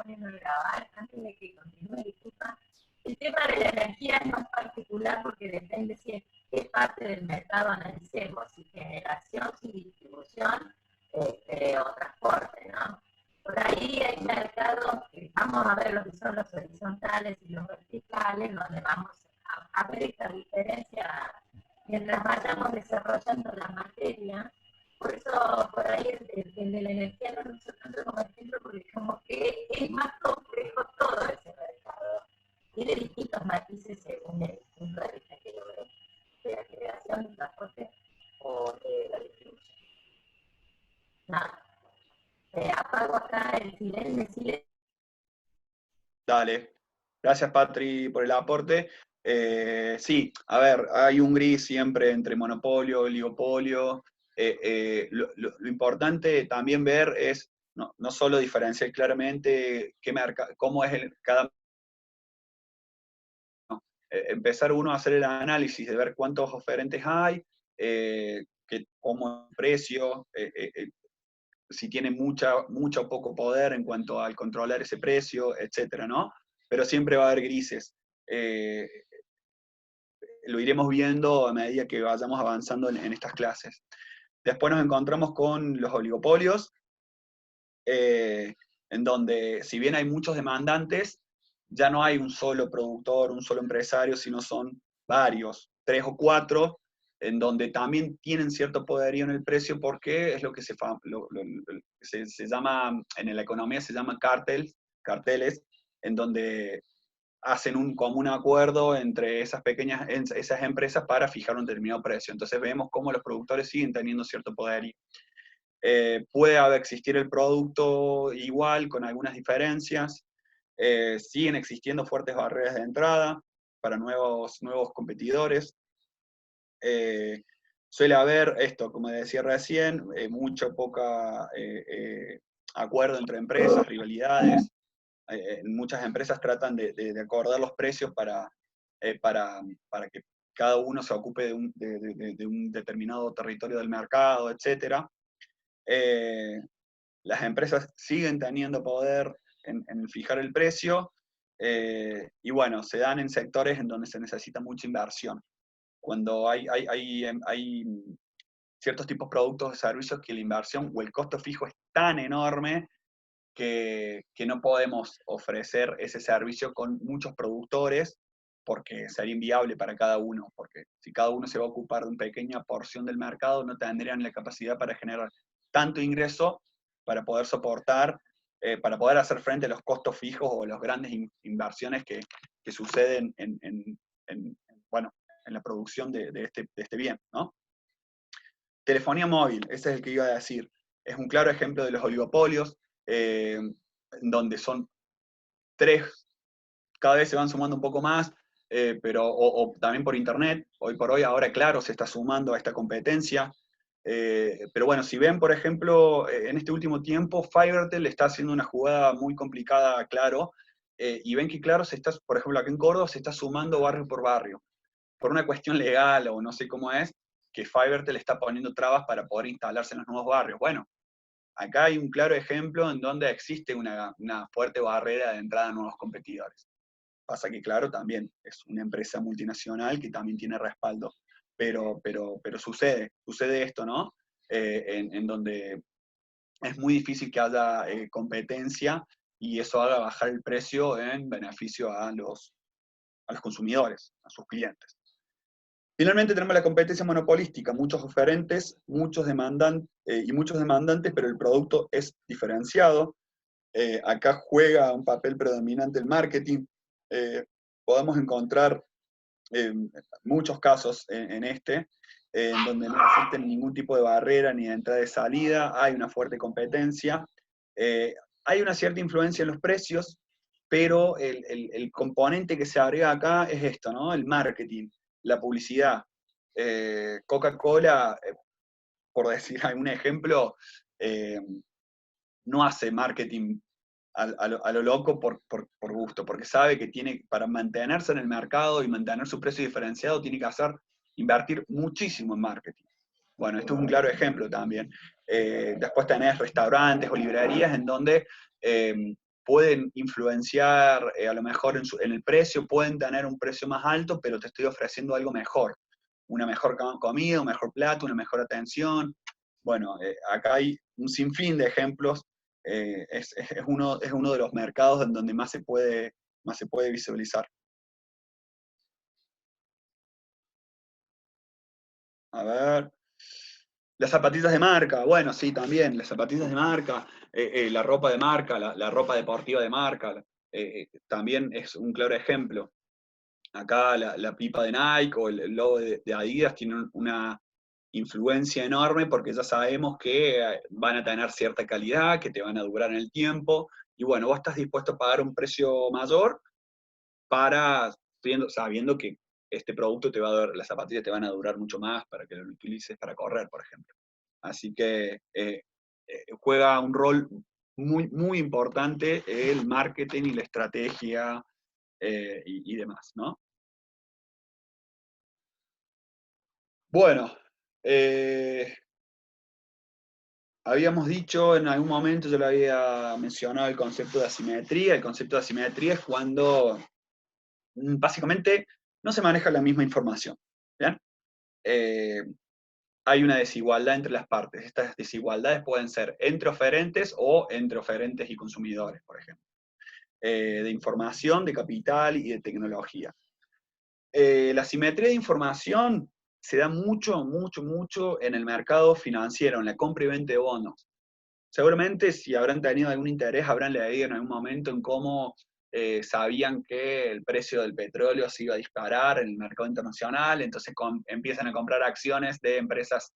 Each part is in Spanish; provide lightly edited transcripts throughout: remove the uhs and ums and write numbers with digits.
poniendo a grabar, antes de que continúe, disculpa. El tema de la energía es más particular porque depende si es qué parte del mercado analicemos, si generación, si distribución, o transporte, ¿no? Por ahí hay mercados que vamos a ver lo que son los horizontales y los verticales, donde vamos a ver esta diferencia mientras vayamos desarrollando la materia. Por eso, por ahí el de la energía no lo uso tanto como ejemplo, porque como que es más complejo todo ese mercado. Tiene distintos matices según el punto de vista que yo veo, de la generación, del transporte o de la distribución. Nada, apago acá el silencio. Dale. Gracias, Patri, por el aporte. Sí, a ver, hay un gris siempre entre monopolio, oligopolio. Lo importante también ver es no solo diferenciar claramente cómo es cada... empezar uno a hacer el análisis de ver cuántos oferentes hay, cómo el precio, si tiene mucho o poco poder en cuanto al controlar ese precio, etcétera, ¿no? Pero siempre va a haber grises. Lo iremos viendo a medida que vayamos avanzando en estas clases. Después nos encontramos con los oligopolios, en donde, si bien hay muchos demandantes, ya no hay un solo productor, un solo empresario, sino son varios, 3 o 4, en donde también tienen cierto poderío en el precio, porque es lo que se llama, en la economía se llama carteles, en donde hacen un común acuerdo entre esas empresas para fijar un determinado precio. Entonces vemos cómo los productores siguen teniendo cierto poderío. Puede existir el producto igual, con algunas diferencias. Siguen existiendo fuertes barreras de entrada para nuevos competidores. Suele haber esto, como decía recién, poca acuerdo entre empresas, rivalidades. Muchas empresas tratan de acordar los precios para que cada uno se ocupe de un determinado territorio del mercado, etc. Las empresas siguen teniendo poder en fijar el precio, y bueno, se dan en sectores en donde se necesita mucha inversión. Cuando hay ciertos tipos de productos o servicios que la inversión o el costo fijo es tan enorme que no podemos ofrecer ese servicio con muchos productores, porque sería inviable para cada uno, porque si cada uno se va a ocupar de una pequeña porción del mercado, no tendrían la capacidad para generar tanto ingreso para poder soportar, para poder hacer frente a los costos fijos o las grandes inversiones que suceden bueno, en la producción de este bien, ¿no? Telefonía móvil, ese es el que iba a decir. Es un claro ejemplo de los oligopolios, donde son 3, cada vez se van sumando un poco más, o también por internet. Hoy por hoy, ahora Claro se está sumando a esta competencia. Pero bueno, si ven, por ejemplo, en este último tiempo, Fibertel está haciendo una jugada muy complicada a Claro, y ven que Claro por ejemplo, aquí en Córdoba se está sumando barrio por barrio. Por una cuestión legal o no sé cómo es, que Fibertel está poniendo trabas para poder instalarse en los nuevos barrios. Bueno, acá hay un claro ejemplo en donde existe una fuerte barrera de entrada a nuevos competidores. Pasa que, claro, también es una empresa multinacional que también tiene respaldo, pero sucede esto, ¿no? En donde es muy difícil que haya competencia, y eso haga bajar el precio en beneficio a los consumidores, a sus clientes. Finalmente tenemos la competencia monopolística, muchos oferentes, muchos demandantes, pero el producto es diferenciado. Acá juega un papel predominante el marketing. Podemos encontrar muchos casos en donde no existen ningún tipo de barrera ni de entrada y salida, hay una fuerte competencia, hay una cierta influencia en los precios, pero el componente que se agrega acá es esto, ¿no? El marketing, la publicidad. Coca-Cola, por decir algún ejemplo, no hace marketing a lo loco por gusto, porque sabe que para mantenerse en el mercado y mantener su precio diferenciado, tiene que invertir muchísimo en marketing. Bueno, esto es un claro ejemplo también. Después tenés restaurantes o librerías en donde pueden influenciar a lo mejor en el precio, pueden tener un precio más alto, pero te estoy ofreciendo algo mejor, una mejor comida, un mejor plato, una mejor atención. Bueno, acá hay un sinfín de ejemplos, es uno de los mercados en donde más se puede visualizar. A ver. Las zapatillas de marca, bueno, sí, también, las zapatillas de marca, la ropa de marca, la ropa deportiva de marca, también es un claro ejemplo. Acá la pipa de Nike o el logo de Adidas tienen una influencia enorme porque ya sabemos que van a tener cierta calidad, que te van a durar en el tiempo, y bueno, vos estás dispuesto a pagar un precio mayor para, sabiendo que este producto te va a dar, las zapatillas te van a durar mucho más para que lo utilices para correr, por ejemplo. Así que juega un rol muy, muy importante el marketing y la estrategia y demás, ¿no? Bueno, habíamos dicho en algún momento, yo le había mencionado el concepto de asimetría. El concepto de asimetría es cuando básicamente no se maneja la misma información. ¿Bien? Hay una desigualdad entre las partes. Estas desigualdades pueden ser entre oferentes o entre oferentes y consumidores, por ejemplo. De información, de capital y de tecnología. La simetría de información se da mucho, mucho, mucho en el mercado financiero, en la compra y venta de bonos. Seguramente si habrán tenido algún interés, habrán leído en algún momento en cómo sabían que el precio del petróleo se iba a disparar en el mercado internacional, entonces empiezan a comprar acciones de empresas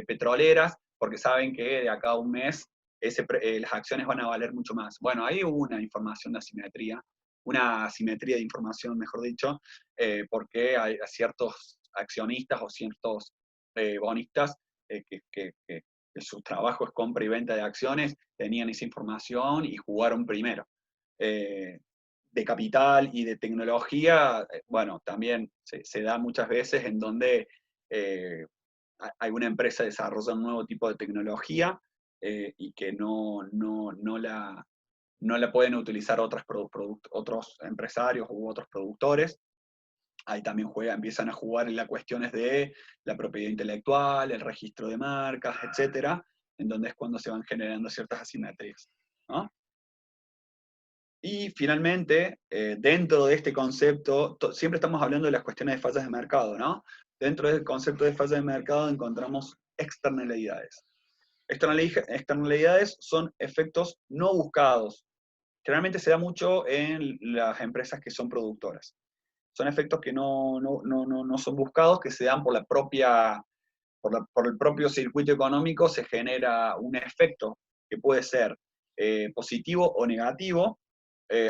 petroleras, porque saben que de acá a un mes las acciones van a valer mucho más. Bueno, ahí hubo una información de asimetría, una asimetría de información, mejor dicho, porque hay ciertos accionistas o ciertos bonistas que su trabajo es compra y venta de acciones, tenían esa información y jugaron primero. De capital y de tecnología, bueno, también se da muchas veces en donde hay una empresa que desarrolla un nuevo tipo de tecnología y que no la pueden utilizar otros empresarios u otros productores. Ahí también empiezan a jugar en las cuestiones de la propiedad intelectual, el registro de marcas, etcétera, en donde es cuando se van generando ciertas asimetrías, ¿no? Y finalmente, dentro de este concepto, siempre estamos hablando de las cuestiones de fallas de mercado, ¿no? Dentro del concepto de fallas de mercado encontramos externalidades. Externalidades son efectos no buscados. Generalmente se da mucho en las empresas que son productoras. Son efectos que no son buscados, que se dan por por el propio circuito económico, se genera un efecto que puede ser positivo o negativo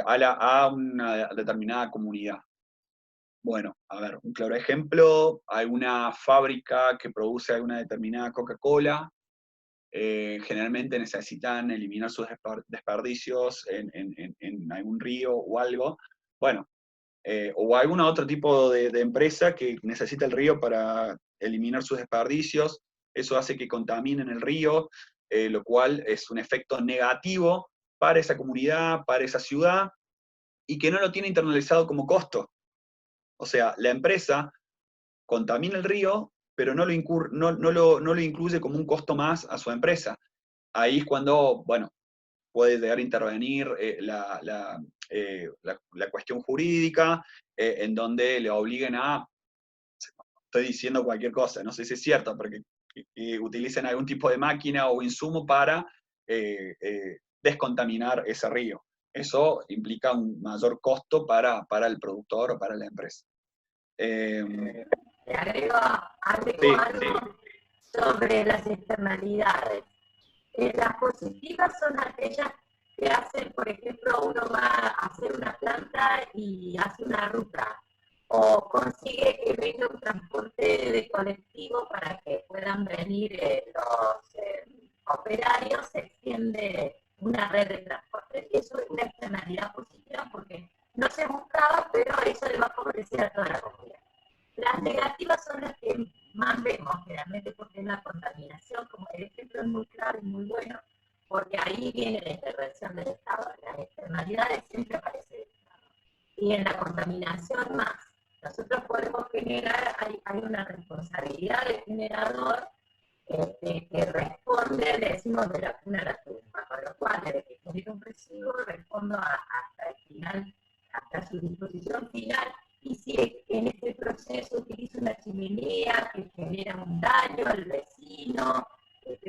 a una determinada comunidad. Bueno, a ver, un claro ejemplo, hay una fábrica que produce alguna determinada Coca-Cola, generalmente necesitan eliminar sus desperdicios en algún río o algo. Bueno, o algún otro tipo de empresa que necesita el río para eliminar sus desperdicios, eso hace que contaminen el río, lo cual es un efecto negativo para esa comunidad, para esa ciudad, y que no lo tiene internalizado como costo. O sea, la empresa contamina el río, pero no lo incluye como un costo más a su empresa. Ahí es cuando, bueno, puede llegar a intervenir la cuestión jurídica, en donde le obliguen estoy diciendo cualquier cosa, no sé si es cierto, pero que utilicen algún tipo de máquina o insumo para descontaminar ese río. Eso implica un mayor costo para el productor o para la empresa. Te agrego Sí, algo sobre las externalidades. Las positivas son aquellas que hacen, por ejemplo, uno va a hacer una planta y hace una ruta, o consigue que venga un transporte de colectivo para que puedan venir los operarios, se extiende una red de transporte. Eso es una externalidad positiva porque no se buscaba, pero eso le va a favorecer a toda la comunidad. Las negativas son las que más vemos generalmente porque es la contaminación, como el ejemplo es muy claro y muy bueno, porque ahí viene la intervención del Estado. Las externalidades siempre aparece el Estado. Y en la contaminación más. Nosotros podemos generar, hay una responsabilidad del generador que responde, decimos, de la cuna a la tumba, con lo cual, desde que genera un residuo, respondo hasta el final, hasta su disposición final, y si en este proceso utilizo una chimenea que genera un daño al vecino,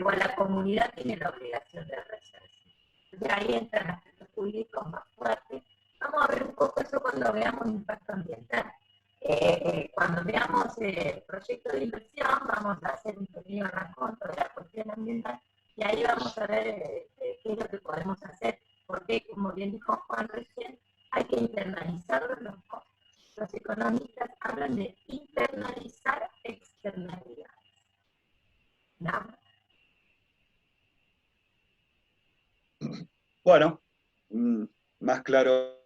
o a la comunidad, tiene la obligación de resarcir. Entonces ahí entran aspectos jurídicos más fuertes. Vamos a ver un poco eso cuando veamos impacto ambiental. Cuando veamos el proyecto de inversión, vamos a hacer un pequeño raconto de la cuestión ambiental y ahí vamos a ver qué es lo que podemos hacer, porque, como bien dijo Juan recién, hay que internalizar los costos. Los economistas hablan de internalizar externalidades. Nada más. Bueno, más claro,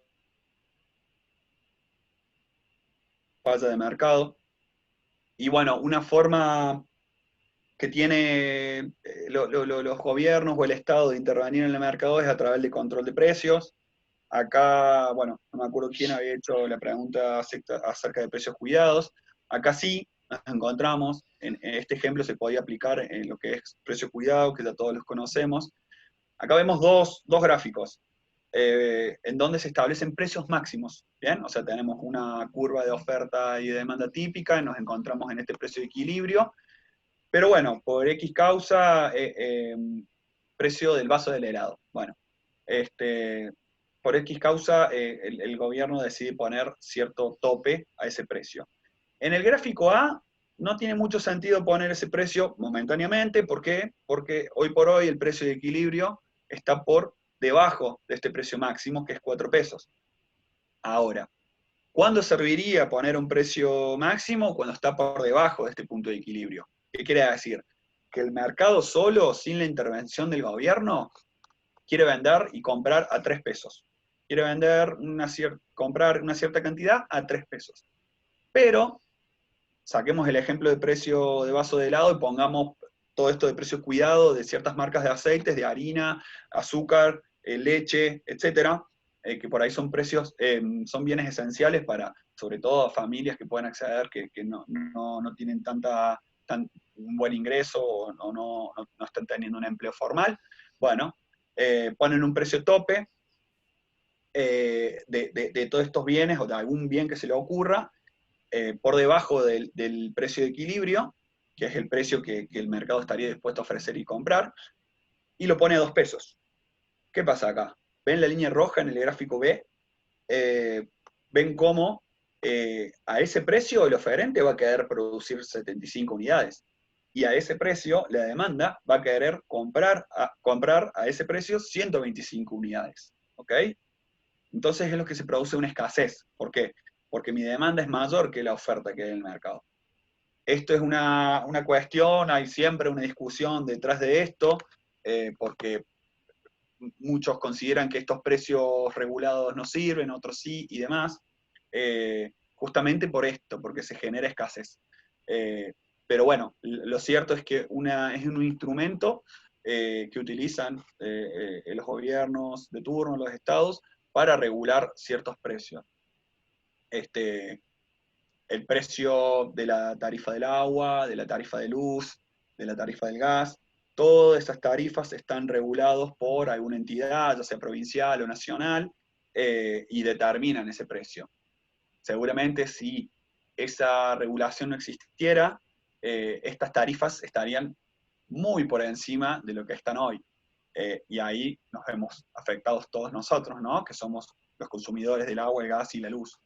falla de mercado. Y bueno, una forma que tiene los gobiernos o el Estado de intervenir en el mercado es a través del control de precios. Acá, bueno, no me acuerdo quién había hecho la pregunta acerca de precios cuidados. Acá sí nos encontramos, en este ejemplo se podía aplicar en lo que es precio cuidado, que ya todos los conocemos. Acá vemos dos gráficos, en donde se establecen precios máximos, ¿bien? O sea, tenemos una curva de oferta y de demanda típica, y nos encontramos en este precio de equilibrio, pero bueno, por X causa, precio del vaso del helado. Bueno, por X causa, el gobierno decide poner cierto tope a ese precio. En el gráfico A, no tiene mucho sentido poner ese precio momentáneamente. ¿Por qué? Porque hoy por hoy el precio de equilibrio está por debajo de este precio máximo, que es 4 pesos. Ahora, ¿cuándo serviría poner un precio máximo? Cuando está por debajo de este punto de equilibrio. ¿Qué quiere decir? Que el mercado solo, sin la intervención del gobierno, quiere vender y comprar a 3 pesos. Quiere vender comprar una cierta cantidad a 3 pesos. Pero saquemos el ejemplo de precio de vaso de helado y pongamos todo esto de precio cuidado de ciertas marcas de aceites, de harina, azúcar, leche, etcétera, que por ahí son precios, son bienes esenciales para, sobre todo, familias que pueden acceder, que no tienen un buen ingreso o no están teniendo un empleo formal. Bueno, ponen un precio tope de todos estos bienes o de algún bien que se le ocurra, por debajo del precio de equilibrio, que es el precio que el mercado estaría dispuesto a ofrecer y comprar, y lo pone a 2 pesos. ¿Qué pasa acá? ¿Ven la línea roja en el gráfico B? ¿Ven cómo a ese precio el oferente va a querer producir 75 unidades? Y a ese precio la demanda va a querer comprar a ese precio 125 unidades. ¿Ok? Entonces es lo que se produce una escasez. ¿Por qué? Porque mi demanda es mayor que la oferta que hay en el mercado. Esto es una cuestión, hay siempre una discusión detrás de esto, porque muchos consideran que estos precios regulados no sirven, otros sí, y demás, justamente por esto, porque se genera escasez. Pero bueno, lo cierto es que es un instrumento que utilizan los gobiernos de turno, los estados, para regular ciertos precios. El precio de la tarifa del agua, de la tarifa de luz, de la tarifa del gas, todas esas tarifas están regulados por alguna entidad, ya sea provincial o nacional, y determinan ese precio. Seguramente si esa regulación no existiera, estas tarifas estarían muy por encima de lo que están hoy. Y ahí nos vemos afectados todos nosotros, ¿no? Que somos los consumidores del agua, el gas y la luz.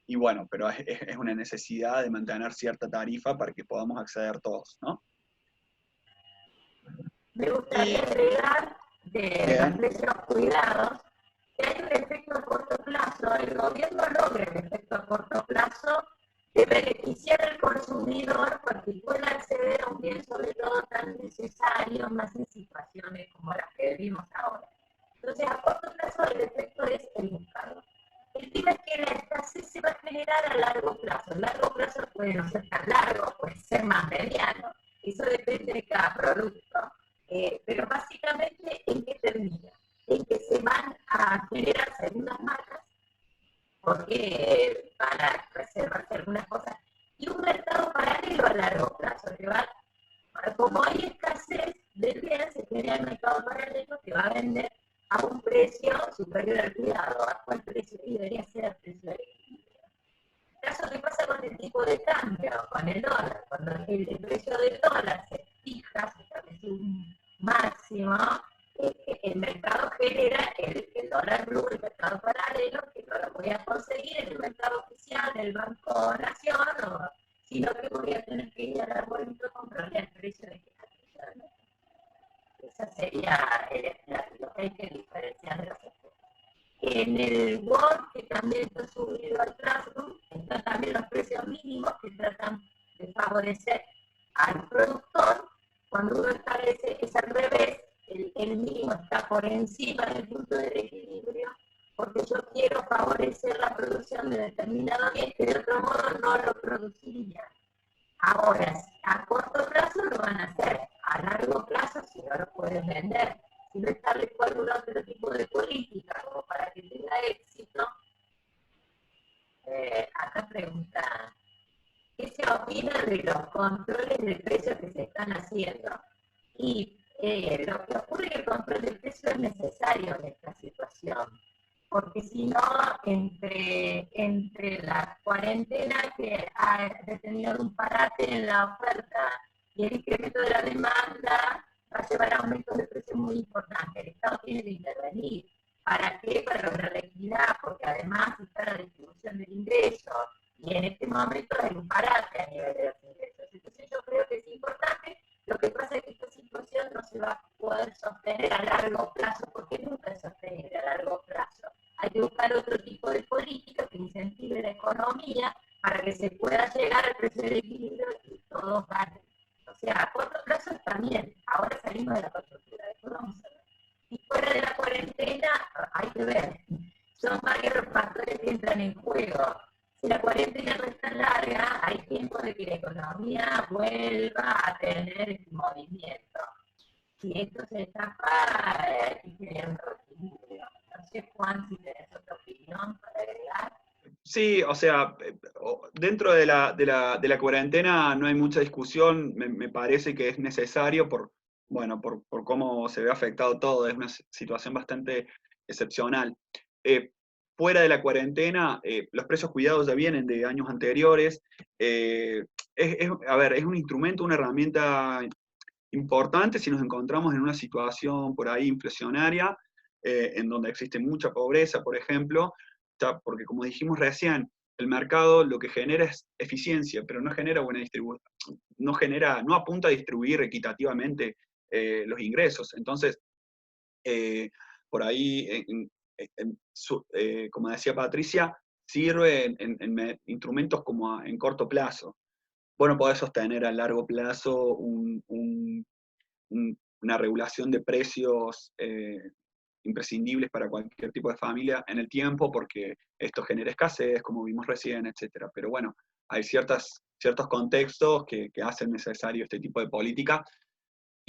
Y bueno, pero es una necesidad de mantener cierta tarifa para que podamos acceder todos, ¿no? Me gustaría agregar de los precios cuidados que hay un efecto a corto plazo. El gobierno logra el efecto a corto plazo de beneficiar al consumidor porque puede acceder a un bien sobre todo tan necesario, más en situaciones como las que vivimos ahora. Entonces, a corto plazo el efecto es el buscado. El tema es que la escasez se va a generar a largo plazo. A largo plazo puede no ser tan largo, puede ser más mediano. Eso depende de cada producto. Pero básicamente, ¿en qué termina? En que se van a generar segundas manos, porque van a reservarse algunas cosas, y un mercado paralelo a largo plazo, que va, como hay escasez del bien, se genera el mercado paralelo que va a vender a un precio superior al cuidado, a cuál precio debería ser el precio del equilibrio. El caso que pasa con el tipo de cambio, con el dólar, cuando el precio del dólar se fija, se establece un máximo, el mercado genera el dólar blue, el mercado paralelo, que no lo voy a conseguir en el mercado oficial del Banco Nación, sino que voy a tener que ir al arbolito a comprarle el precio de que esa sería lo que hay que diferenciar de los efectos. En el bond, que también está subido al plazo, están también los precios mínimos que tratan de favorecer al productor. Cuando uno establece, es al revés, el mínimo está por encima del punto del equilibrio, porque yo quiero favorecer la producción de determinado bien que de otro modo no lo produciría. Ahora, a corto plazo lo van a hacer, a largo plazo si no lo pueden vender, si no establezco algún otro tipo de política como para que tenga éxito. Acá pregunta, ¿qué se opina de los controles de precios que se están haciendo? Y lo que ocurre es que el control de precios es necesario en esta situación, porque si no, entre la cuarentena que ha detenido un parate en la oferta y el incremento de la demanda, va a llevar a aumentos de precios muy importantes. El Estado tiene que intervenir. ¿Para qué? Para lograr la equidad, porque además está la distribución del ingreso, y en este momento hay un parate a nivel de los ingresos. Entonces yo creo que es importante. Lo que pasa es que esta situación no se va a poder sostener a largo plazo, porque nunca es sostenible a largo plazo. Hay que buscar otro tipo de política que incentive la economía para que se pueda llegar al precio del equilibrio y todos ganen. O sea, a corto plazo está bien. Ahora salimos de la coyuntura, después vamos a ver. Y fuera de la cuarentena, hay que ver. Son varios los factores que entran en juego. Si la cuarentena no es tan larga, hay tiempo de que la economía vuelva a tener movimiento. Si esto se escapa, hay que tener un equilibrio. No sé, Juan, si tenés otra opinión para agregar. Sí, o sea, dentro de la cuarentena no hay mucha discusión, me parece que es necesario bueno, por cómo se ve afectado todo, es una situación bastante excepcional. Fuera de la cuarentena, los precios cuidados ya vienen de años anteriores. A ver, es un instrumento, una herramienta importante si nos encontramos en una situación por ahí inflacionaria, en donde existe mucha pobreza, por ejemplo, porque como dijimos recién, el mercado lo que genera es eficiencia, pero no genera buena distribución, no apunta a distribuir equitativamente los ingresos. Entonces, por ahí, como decía Patricia, sirve en instrumentos como en corto plazo. Vos no podés sostener a largo plazo una regulación de precios imprescindibles para cualquier tipo de familia en el tiempo, porque esto genera escasez, como vimos recién, etc. Pero bueno, hay ciertos contextos que hacen necesario este tipo de política,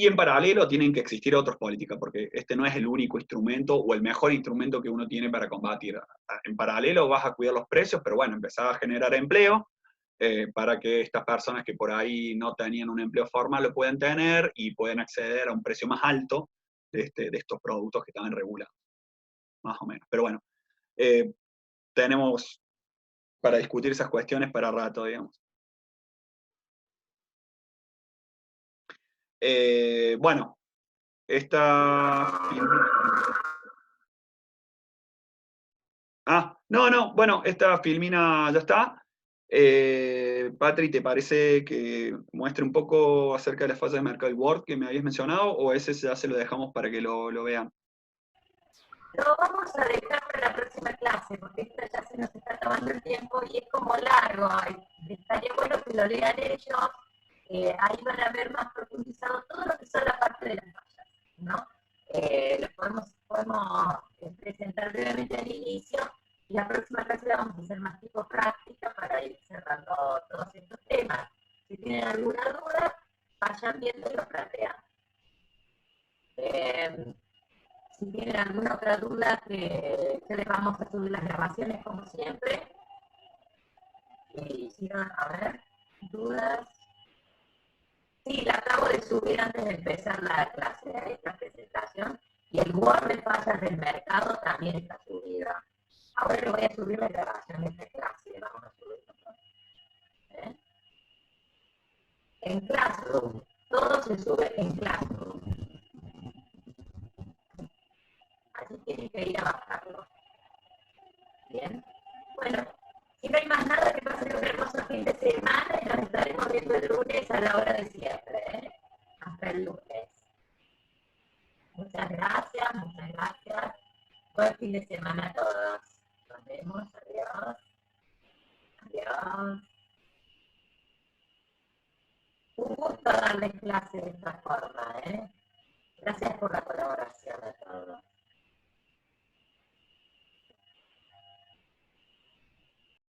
y en paralelo tienen que existir otras políticas, porque este no es el único instrumento o el mejor instrumento que uno tiene para combatir. En paralelo vas a cuidar los precios, pero bueno, empezar a generar empleo, para que estas personas que por ahí no tenían un empleo formal lo puedan tener y pueden acceder a un precio más alto de estos productos que estaban regulados, más o menos. Pero bueno, tenemos para discutir esas cuestiones para rato, digamos. Bueno, bueno, esta filmina ya está. Patri, ¿te parece que muestre un poco acerca de las fases de mercado Word que me habías mencionado, o ese ya se lo dejamos para que lo vean? Lo vamos a dejar para la próxima clase, porque esta ya se nos está acabando el tiempo y es como largo. Estaría bueno que lo lean ellos. Ahí van a ver más profundizado todo lo que son la parte de las fallas, ¿no? Lo podemos presentar brevemente al inicio, y la próxima clase la vamos a hacer más tipo práctica para ir cerrando todos estos temas. Si tienen alguna duda, vayan viendo y lo plantean. Si tienen alguna otra duda que les vamos a subir las grabaciones como siempre. Y si no, a ver, dudas. Sí, la acabo de subir antes de empezar la clase, esta presentación. Y el Word de fallas del mercado también está subida. Ahora le voy a subir la grabación de esta clase. Vamos a subirlo. En Classroom. Todo se sube en Classroom. Así tienen que ir a bajarlo. Bien. Bueno, si no hay más nada, que pasen un hermoso fin de semana y nos estaremos viendo el lunes a la hora de siempre. Hasta el lunes. Muchas gracias, muchas gracias. Buen fin de semana a todos. Nos vemos. Adiós. Adiós. Un gusto darles clase de esta forma. Gracias por la colaboración de todos.